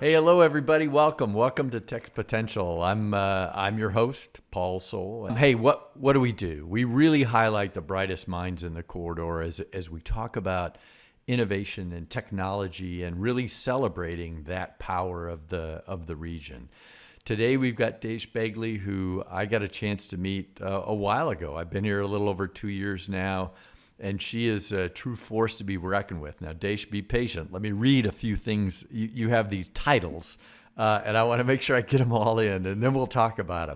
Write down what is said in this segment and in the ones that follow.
Hey, hello everybody. Welcome to Text Potential. I'm your host, Paul Soul. Hey, what do? We really highlight the brightest minds in the corridor as we talk about innovation and technology and really celebrating that power of the region. Today we've got Desh Bagley, who I got a chance to meet a while ago. I've been here a little over 2 years now, and she is a true force to be reckoned with. Now, Desh, be patient. Let me read a few things. You have these titles, and I want to make sure I get them all in, and then we'll talk about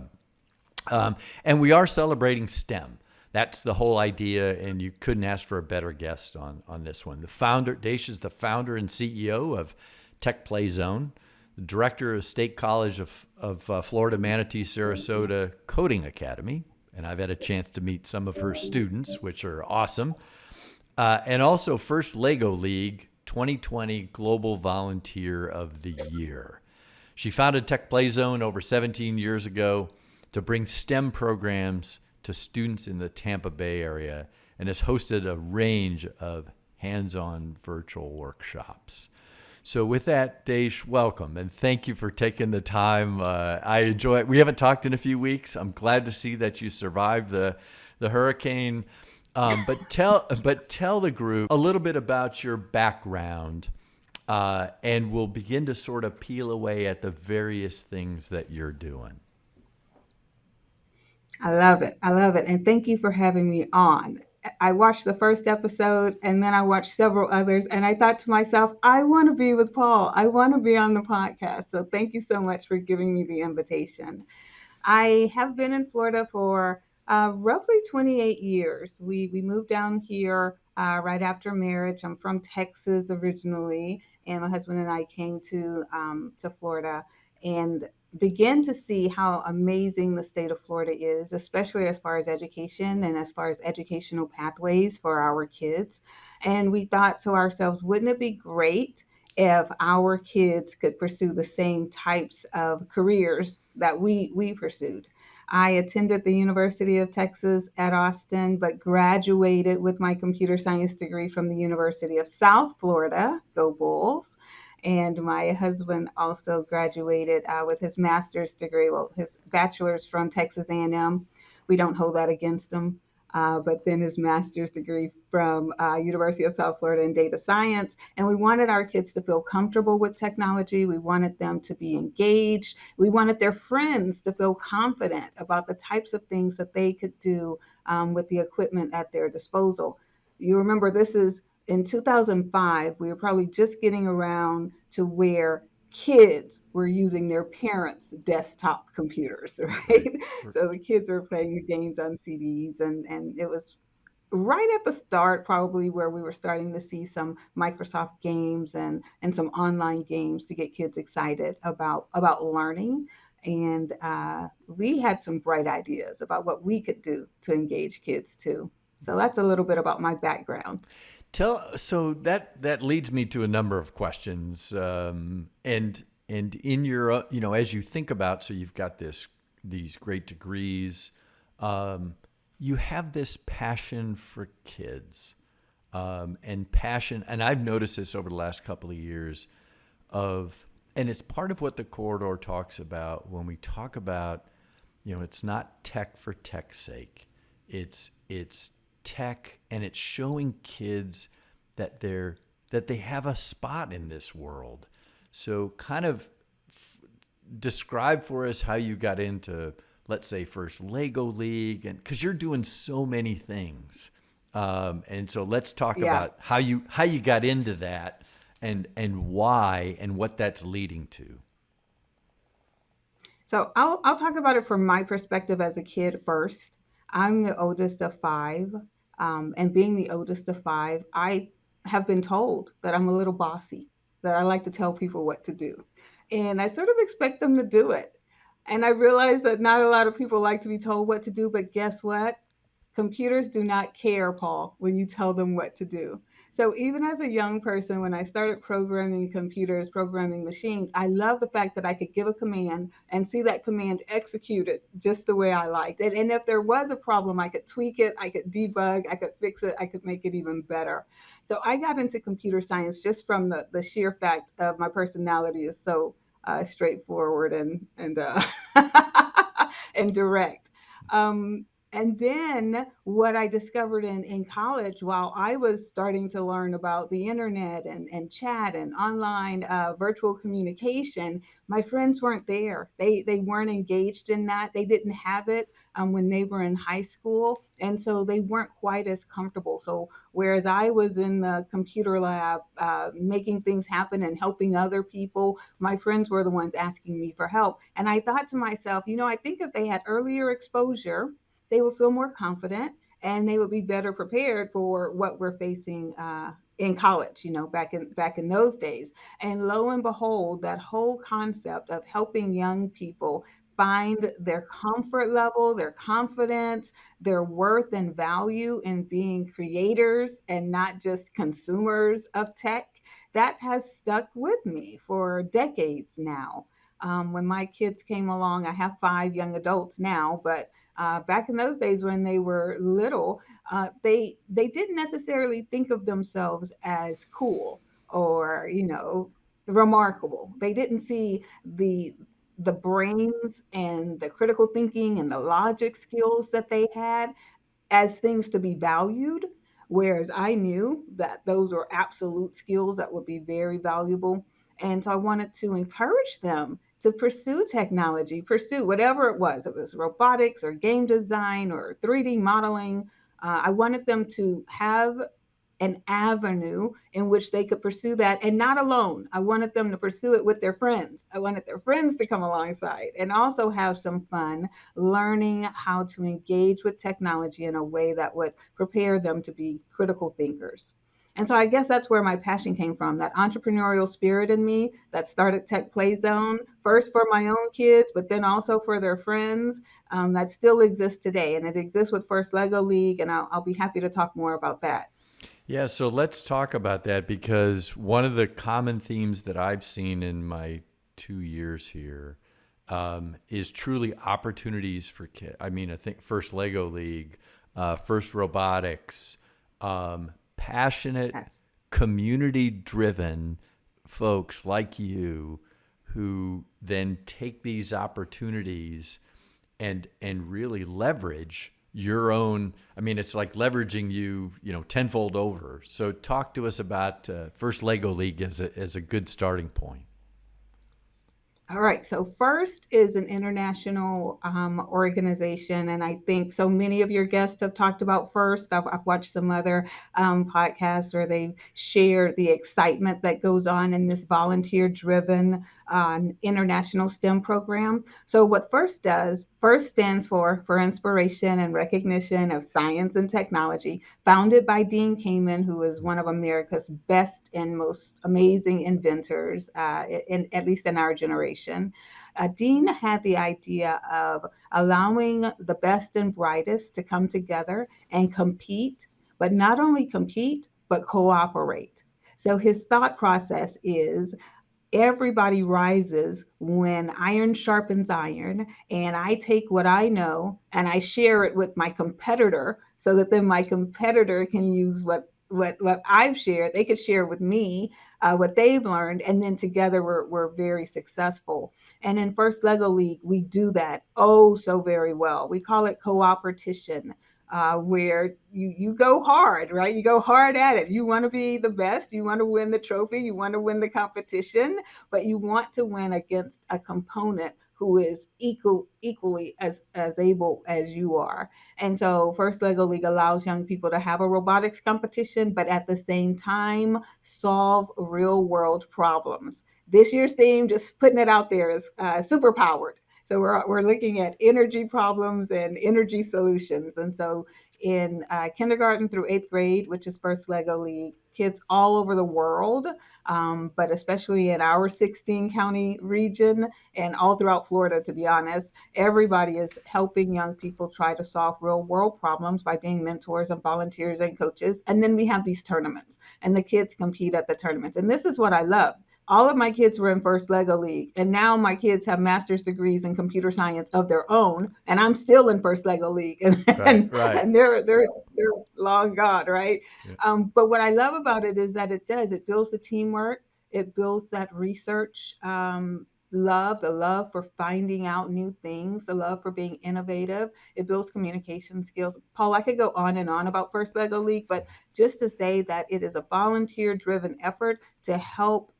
them. And we are celebrating STEM. That's the whole idea, and you couldn't ask for a better guest on this one. Desh is the founder and CEO of Tech Play Zone, the director of State College of Florida Manatee Sarasota Coding Academy, and I've had a chance to meet some of her students, which are awesome, and also first Lego League 2020 Global Volunteer of the Year. She founded Tech Play Zone over 17 years ago to bring STEM programs to students in the Tampa Bay area and has hosted a range of hands-on virtual workshops. So with that, Desh, welcome, and thank you for taking the time. I enjoy it. We haven't talked in a few weeks. I'm glad to see that you survived the hurricane. But tell the group a little bit about your background, and we'll begin to sort of peel away at the various things that you're doing. I love it. I love it. And thank you for having me on. I watched the first episode and then I watched several others, and I thought to myself, I want to be with Paul. I want to be on the podcast. So thank you so much for giving me the invitation. I have been in Florida for roughly 28 years. We moved down here right after marriage. I'm from Texas originally, and my husband and I came to Florida and began to see how amazing the state of Florida is, especially as far as education and as far as educational pathways for our kids. And we thought to ourselves, wouldn't it be great if our kids could pursue the same types of careers that we pursued? I attended the University of Texas at Austin, but graduated with my computer science degree from the University of South Florida. Go Bulls! And my husband also graduated with his master's degree, well, his bachelor's from Texas A&M. We don't hold that against him. But then his master's degree from University of South Florida in data science. And we wanted our kids to feel comfortable with technology. We wanted them to be engaged. We wanted their friends to feel confident about the types of things that they could do with the equipment at their disposal. You remember, this is in 2005. We were probably just getting around to where kids were using their parents' desktop computers, Right. right? So the kids were playing the games on CDs, and it was right at the start probably where we were starting to see some Microsoft games and some online games to get kids excited about learning. And we had some bright ideas about what we could do to engage kids too. So that's a little bit about my background. So that leads me to a number of questions, and in your as you think about, so you've got these great degrees, um, you have this passion for kids, and passion, and I've noticed this over the last couple of years of, and it's part of what the corridor talks about when we talk about, it's not tech for tech's sake. It's tech, and it's showing kids that they have a spot in this world. So kind of describe for us how you got into, let's say, first Lego League, and because you're doing so many things. And so let's talk Yeah. about how you got into that, and why, and what that's leading to. So I'll talk about it from my perspective as a kid first. I'm the oldest of five, and being the oldest of five, I have been told that I'm a little bossy, that I like to tell people what to do, and I sort of expect them to do it. And I realize that not a lot of people like to be told what to do, but guess what? Computers do not care, Paul, when you tell them what to do. So even as a young person, when I started programming computers, programming machines, I love the fact that I could give a command and see that command executed just the way I liked it. And if there was a problem, I could tweak it, I could debug, I could fix it, I could make it even better. So I got into computer science just from the sheer fact of my personality is so straightforward and and direct. Um, and then what I discovered in college while I was starting to learn about the internet and chat and online virtual communication, my friends weren't there. They weren't engaged in that. They didn't have it when they were in high school. And so they weren't quite as comfortable. So whereas I was in the computer lab making things happen and helping other people, my friends were the ones asking me for help. And I thought to myself, I think if they had earlier exposure, they would feel more confident and they would be better prepared for what we're facing in college, back in those days. And lo and behold, that whole concept of helping young people find their comfort level, their confidence, their worth and value in being creators and not just consumers of tech, that has stuck with me for decades now. When my kids came along, I have 5 young adults now, but back in those days when they were little, they didn't necessarily think of themselves as cool or remarkable. They didn't see the brains and the critical thinking and the logic skills that they had as things to be valued, whereas I knew that those were absolute skills that would be very valuable. And so I wanted to encourage them to pursue technology, pursue whatever it was. It was robotics or game design or 3D modeling. I wanted them to have an avenue in which they could pursue that and not alone. I wanted them to pursue it with their friends. I wanted their friends to come alongside and also have some fun learning how to engage with technology in a way that would prepare them to be critical thinkers. And so I guess that's where my passion came from, that entrepreneurial spirit in me that started Tech Play Zone, first for my own kids, but then also for their friends, that still exists today. And it exists with First Lego League, and I'll be happy to talk more about that. Yeah, so let's talk about that because one of the common themes that I've seen in my 2 years here is truly opportunities for kids. I mean, I think first Lego League, first robotics, passionate, Yes. community driven folks like you who then take these opportunities and really leverage your own. I mean, it's like leveraging tenfold over. So talk to us about first Lego League as a good starting point. All right. So FIRST is an international organization, and I think so many of your guests have talked about FIRST. I've watched some other podcasts where they've shared the excitement that goes on in this volunteer-driven international STEM program. So what FIRST does, FIRST stands for Inspiration and Recognition of Science and Technology, founded by Dean Kamen, who is one of America's best and most amazing inventors, at least in our generation. Dean had the idea of allowing the best and brightest to come together and compete, but not only compete, but cooperate. So his thought process is everybody rises when iron sharpens iron, and I take what I know and I share it with my competitor so that then my competitor can use what I've shared. They could share with me what they've learned, and then together we're very successful. And in First Lego League, we do that oh so very well. We call it cooperation, where you go hard, right? You go hard at it. You want to be the best. You want to win the trophy. You want to win the competition, but you want to win against a component who is equally as able as you are. And so First Lego League allows young people to have a robotics competition, but at the same time solve real world problems. This year's theme, just putting it out there, is super powered. So we're looking at energy problems and energy solutions. And so in kindergarten through eighth grade, which is First Lego League, kids all over the world, but especially in our 16 county region and all throughout Florida, to be honest, everybody is helping young people try to solve real world problems by being mentors and volunteers and coaches. And then we have these tournaments, and the kids compete at the tournaments. And this is what I love. All of my kids were in First Lego League, and now my kids have master's degrees in computer science of their own, and I'm still in First Lego League, and Right, and, right. and they're long gone, right? Yeah. But what I love about it is that it builds the teamwork, it builds that research love, the love for finding out new things, the love for being innovative. It builds communication skills. Paul, I could go on and on about First Lego League, but just to say that it is a volunteer driven effort to help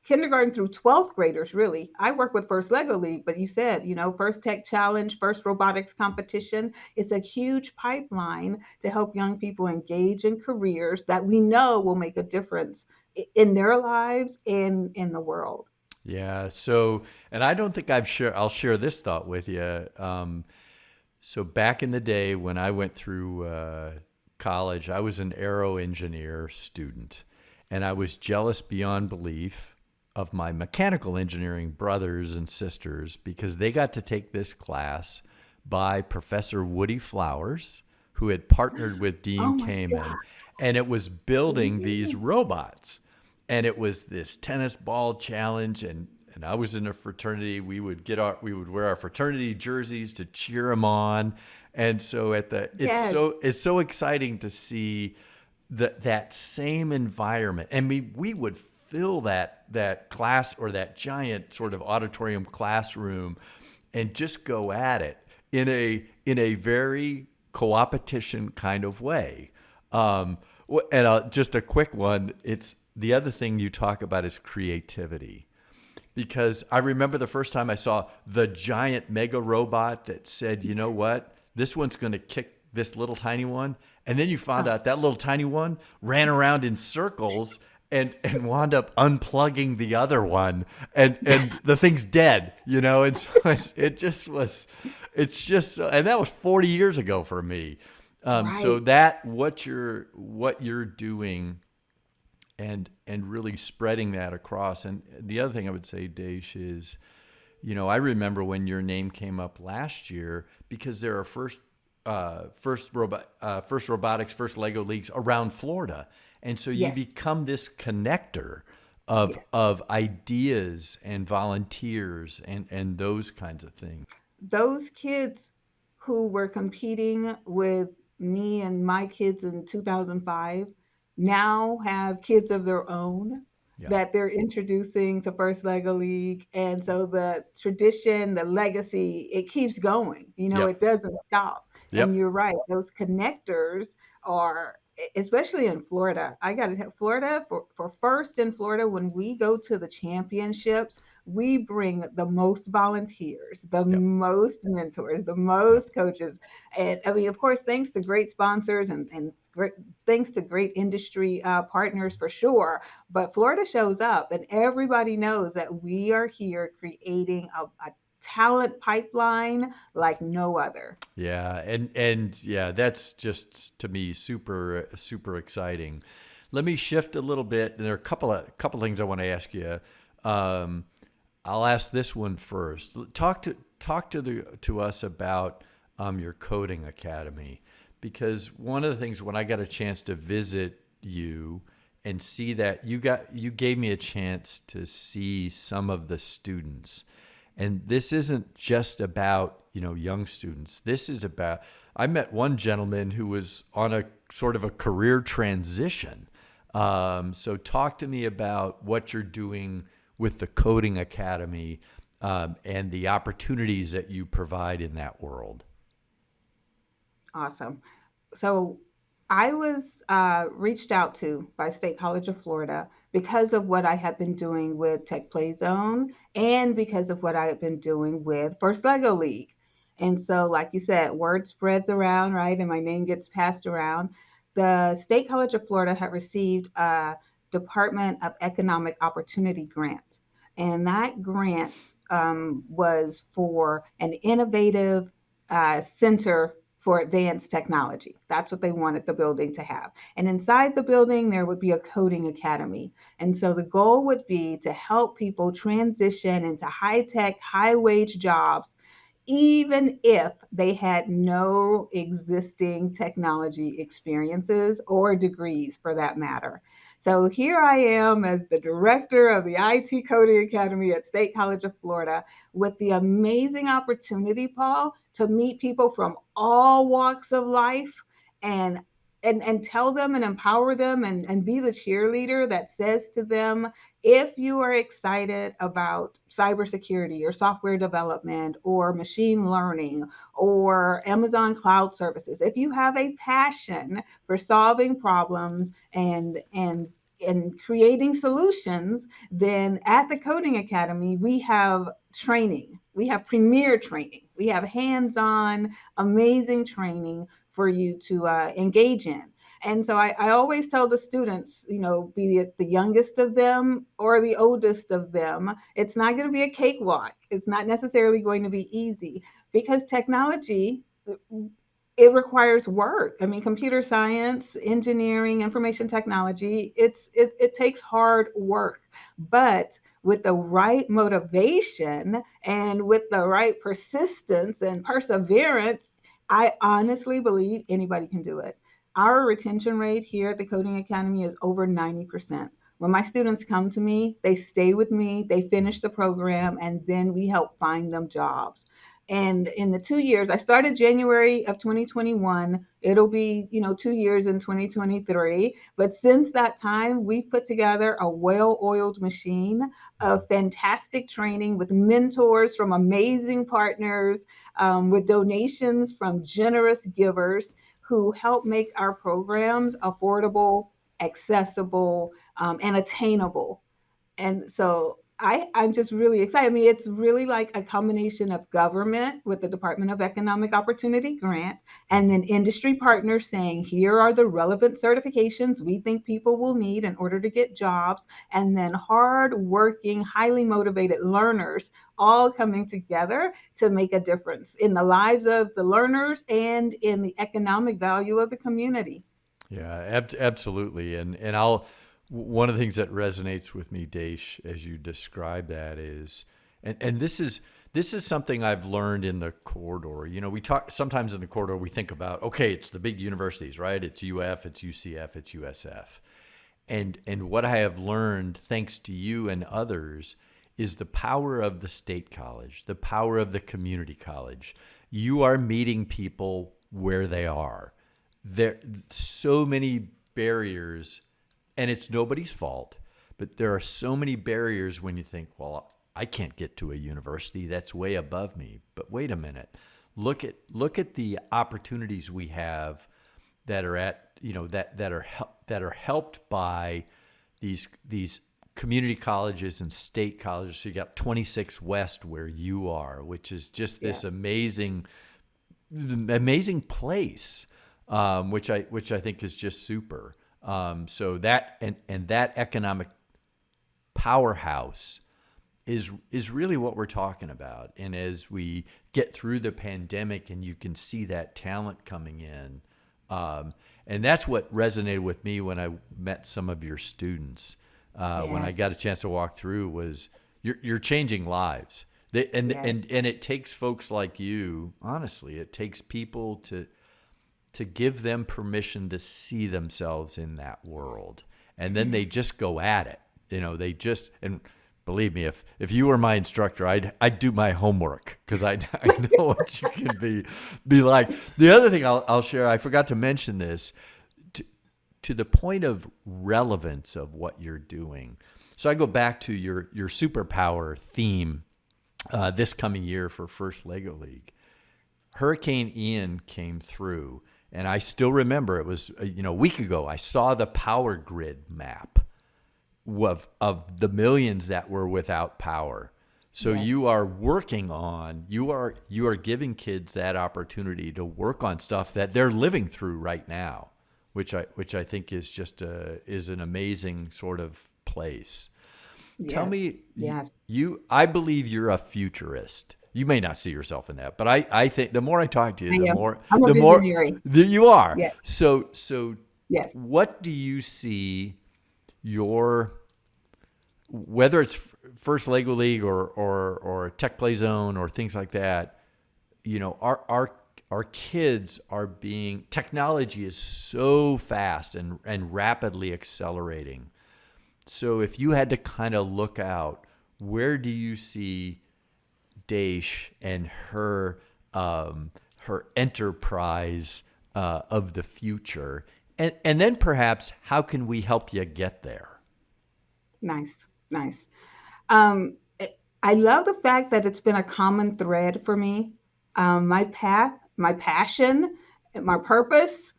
kindergarten through 12th graders, really. I work with First Lego League, but you said, first tech challenge, first robotics competition. It's a huge pipeline to help young people engage in careers that we know will make a difference in their lives and in the world. Yeah. So, and I don't think I'll share this thought with you. So back in the day when I went through college, I was an aero engineer student, and I was jealous beyond belief of my mechanical engineering brothers and sisters because they got to take this class by Professor Woody Flowers, who had partnered with Oh Dean my Kamen, God. and it was building these robots. And it was this tennis ball challenge, and I was in a fraternity. We would wear our fraternity jerseys to cheer them on, and so Yes. it's so exciting to see that same environment. And we would fill that class or that giant sort of auditorium classroom, and just go at it in a very co-opetition kind of way. And just a quick one. It's the other thing you talk about is creativity, because I remember the first time I saw the giant mega robot that said, you know what, this one's going to kick this little tiny one, and then you found Oh, out that little tiny one ran around in circles and wound up unplugging the other one, and the thing's dead, and so it's just, and that was 40 years ago for me. So right. that what you're doing, and really spreading that across. And the other thing I would say, Desh, is, I remember when your name came up last year because there are first robotics, first Lego leagues around Florida, and so you Yes. become this connector Yes. of ideas and volunteers and those kinds of things. Those kids who were competing with me and my kids in 2005 now have kids of their own Yeah. that they're introducing to First Lego League. And so the tradition, the legacy, it keeps going. It Yep. doesn't stop. And Yep. you're right, those connectors are, especially in Florida. I got to tell Florida, for first in Florida, when we go to the championships, we bring the most volunteers, the Yep. most mentors, the Yep. most coaches. And I mean, of course, thanks to great sponsors and great, thanks to great industry partners for sure. But Florida shows up, and everybody knows that we are here creating a talent pipeline like no other. Yeah, and yeah, that's just to me super exciting. Let me shift a little bit. There are a couple things I want to ask you. Um, I'll ask this one first. Talk to us about your coding academy, because one of the things when I got a chance to visit you and see that you gave me a chance to see some of the students, and this isn't just about young students. This is about, I met one gentleman who was on a sort of a career transition. So talk to me about what you're doing with the Coding Academy, and the opportunities that you provide in that world. Awesome. So I was reached out to by State College of Florida because of what I had been doing with Tech Play Zone and because of what I had been doing with First Lego League. And so, like you said, word spreads around, right? And my name gets passed around. The State College of Florida had received a Department of Economic Opportunity grant. And that grant was for an innovative center for advanced technology. That's what they wanted the building to have. And inside the building, there would be a coding academy. And so the goal would be to help people transition into high tech, high wage jobs, even if they had no existing technology experiences or degrees for that matter. So here I am as the director of the IT Coding Academy at State College of Florida with the amazing opportunity, Paul, to meet people from all walks of life and and tell them and empower them and be the cheerleader that says to them, if you are excited about cybersecurity or software development or machine learning or Amazon cloud services, if you have a passion for solving problems and creating solutions, then at the Coding Academy, we have training. We have premier training. We have hands on, amazing training for you to engage in. And so I always tell the students, be it the youngest of them or the oldest of them, it's not going to be a cakewalk. It's not necessarily going to be easy because technology, it requires work. I mean, computer science, engineering, information technology, it takes hard work. But with the right motivation and with the right persistence and perseverance, I honestly believe anybody can do it. Our retention rate here at the Coding Academy is over 90%. When my students come to me, they stay with me, they finish the program, and then we help find them jobs. And in the 2 years, I started January of 2021. It'll be, 2 years in 2023. But since that time, we've put together a well-oiled machine of fantastic training with mentors from amazing partners, with donations from generous givers who help make our programs affordable, accessible, and attainable. And so I'm just really excited. I mean, it's really like a combination of government with the Department of Economic Opportunity grant and then industry partners saying, here are the relevant certifications we think people will need in order to get jobs. And then hard working, highly motivated learners all coming together to make a difference in the lives of the learners and in the economic value of the community. Yeah, absolutely. And one of the things that resonates with me, Desh, as you describe that is, and this is something I've learned in the corridor. We talk sometimes in the corridor, we think about, okay, it's the big universities, right? It's UF, it's UCF, it's USF. And what I have learned, thanks to you and others, is the power of the state college, the power of the community college. You are meeting people where they are. There so many barriers, and it's nobody's fault, but there are so many barriers when you think, well, I can't get to a university, that's way above me. But wait a minute. Look at the opportunities we have that are that are helped by these community colleges and state colleges. So you got 26 West where you are, which is just this amazing place. Which I think is just super. So that and that economic powerhouse is really what we're talking about. And as we get through the pandemic, and you can see that talent coming in, and that's what resonated with me when I met some of your students. When I got a chance to walk through, was you're changing lives. And it takes folks like you. Honestly, it takes people to give them permission to see themselves in that world. And then they just go at it. And believe me, if you were my instructor, I'd do my homework, because I know what you can be like. The other thing I'll share, I forgot to mention this, to the point of relevance of what you're doing. So I go back to your superpower theme this coming year for First Lego League. Hurricane Ian came through. And I still remember, it was a week ago, I saw the power grid map of the millions that were without power. So you are working on, you are giving kids that opportunity to work on stuff that they're living through right now, which I think is just is an amazing sort of place. tell Yes. me, Yes. I believe you're a futurist. You may not see yourself in that, but I think the more I talk to you, I the am. more, I'm a the more visionary. that you are. Yes. So Yes. what do you see your, whether it's first Lego League or Tech Play Zone or things like that, our kids are being, technology is so fast and rapidly accelerating. So if you had to kind of look out, where do you see Desh and her enterprise of the future, and then perhaps how can we help you get there? Nice. Nice. I love the fact that it's been a common thread for me. My path, my passion, my purpose,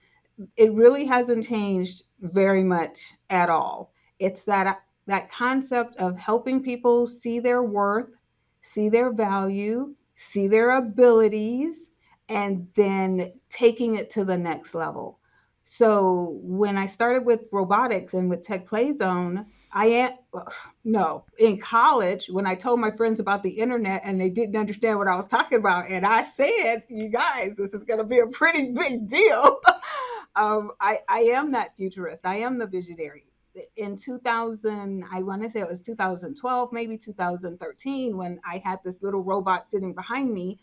it really hasn't changed very much at all. It's that concept of helping people see their worth, see their value, see their abilities, and then taking it to the next level. So when I started with robotics and with Tech Play Zone, I am no, in college, when I told my friends about the internet and they didn't understand what I was talking about, and I said, "You guys, this is going to be a pretty big deal." I am that futurist. I am the visionary. In 2000, I want to say it was 2012, maybe 2013, when I had this little robot sitting behind me,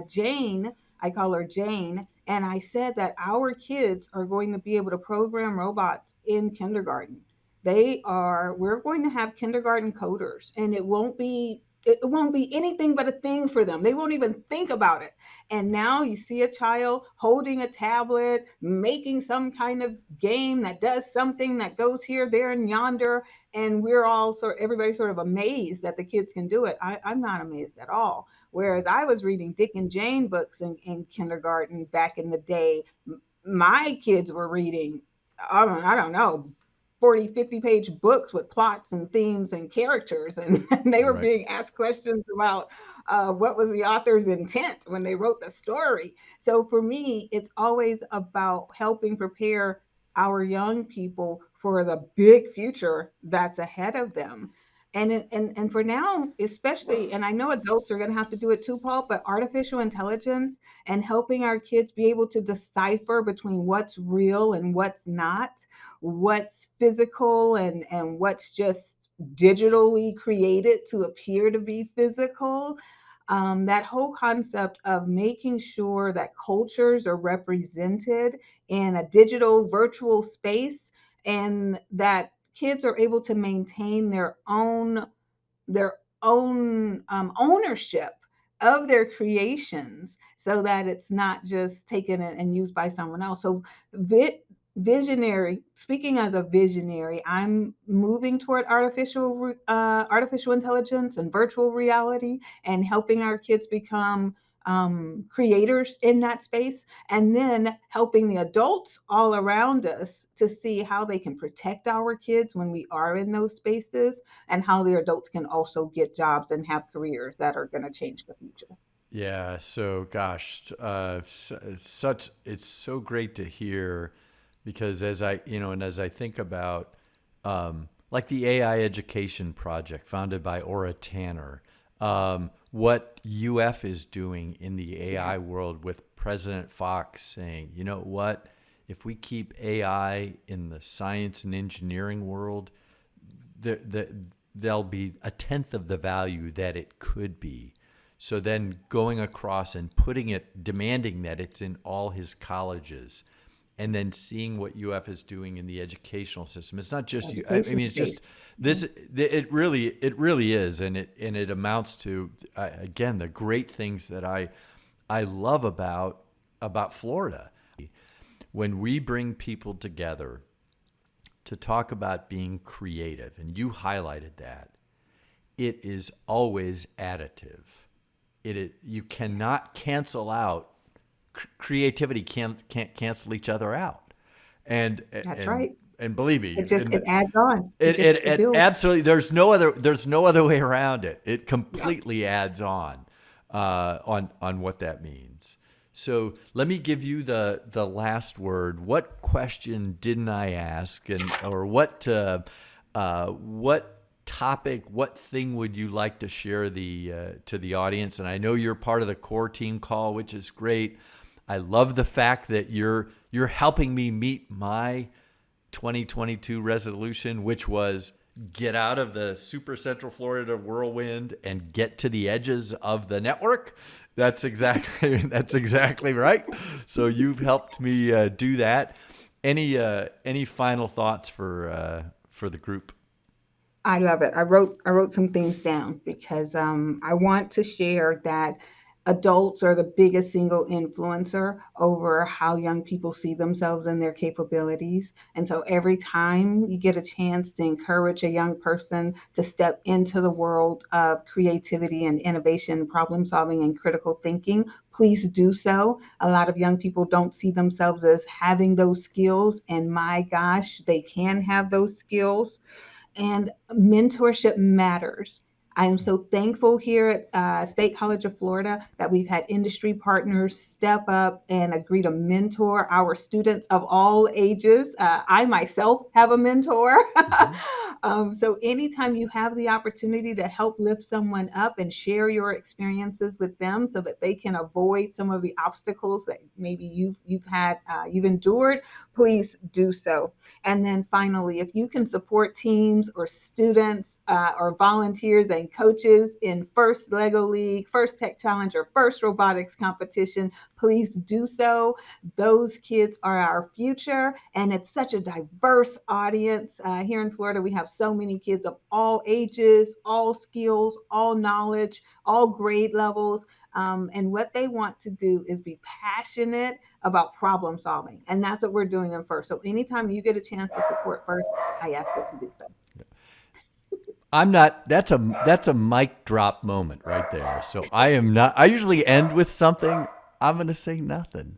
Jane. I call her Jane, and I said that our kids are going to be able to program robots in kindergarten. We're going to have kindergarten coders, and it won't be anything but a thing for them. They won't even think about it. And now you see a child holding a tablet, making some kind of game that does something that goes here, there, and yonder. And everybody's sort of amazed that the kids can do it. I'm not amazed at all. Whereas I was reading Dick and Jane books in kindergarten back in the day, my kids were reading, I don't know, 40, 50-page books with plots and themes and characters. And they were Right. being asked questions about what was the author's intent when they wrote the story. So for me, it's always about helping prepare our young people for the big future that's ahead of them. And for now, especially, and I know adults are going to have to do it too, Paul, but artificial intelligence and helping our kids be able to decipher between what's real and what's not, what's physical and what's just digitally created to appear to be physical. That whole concept of making sure that cultures are represented in a digital virtual space, and that kids are able to maintain their own ownership of their creations, so that it's not just taken and used by someone else. So vi- visionary, speaking as a visionary, I'm moving toward artificial intelligence and virtual reality, and helping our kids become creators in that space, and then helping the adults all around us to see how they can protect our kids when we are in those spaces, and how the adults can also get jobs and have careers that are going to change the future. Yeah. So, gosh, it's so great to hear, because as I think about, like the AI Education Project founded by Ora Tanner, what UF is doing in the AI Yes, world with President Fox saying, you know what, if we keep AI in the science and engineering world, there'll be a tenth of the value that it could be. So then going across and putting it, demanding that it's in all his colleges, and then seeing what UF is doing in the educational system. It's not just you. I education mean, it's space. just this. It really is, and it amounts to, again, the great things that I love about Florida. When we bring people together to talk about being creative, and you highlighted that, it is always additive. You cannot cancel out creativity. Can't cancel each other out, and That's and right. and believe me, It adds on. It it builds. absolutely, there's no other way around it. It Yeah. completely adds on what that means. So let me give you the last word. What question didn't I ask, or what topic, what thing would you like to share to the audience? And I know you're part of the core team call, which is great. I love the fact that you're helping me meet my 2022 resolution, which was get out of the super Central Florida whirlwind and get to the edges of the network. That's exactly right. So you've helped me do that. Any final thoughts for the group? I love it. I wrote some things down because I want to share that adults are the biggest single influencer over how young people see themselves and their capabilities. And so every time you get a chance to encourage a young person to step into the world of creativity and innovation, problem solving, and critical thinking, please do so. A lot of young people don't see themselves as having those skills. And my gosh, they can have those skills. And mentorship matters. I am so thankful here at State College of Florida that we've had industry partners step up and agree to mentor our students of all ages. I myself have a mentor. So anytime you have the opportunity to help lift someone up and share your experiences with them so that they can avoid some of the obstacles that maybe you've endured, please do so. And then finally, if you can support teams or students or volunteers and coaches in First Lego League, First Tech Challenge, or First Robotics competition, please do so. Those kids are our future, and it's such a diverse audience. Here in Florida, we have so many kids of all ages, all skills, all knowledge, all grade levels. And what they want to do is be passionate about problem solving. And that's what we're doing in First. So anytime you get a chance to support First, I ask that you do so. I'm not, that's a mic drop moment right there. So I am not, I usually end with something. I'm going to say nothing.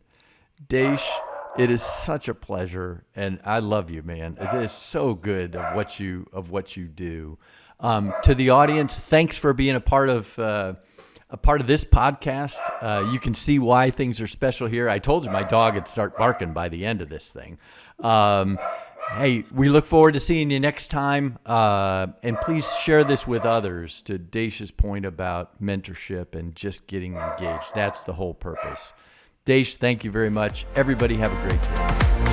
Desh, it is such a pleasure. And I love you, man. It is so good of what you do. To the audience, thanks for being a part of this podcast. You can see why things are special here. I told you my dog would start barking by the end of this thing. Hey, we look forward to seeing you next time. And please share this with others, to Desh's point about mentorship and just getting engaged. That's the whole purpose. Desh, thank you very much. Everybody have a great day.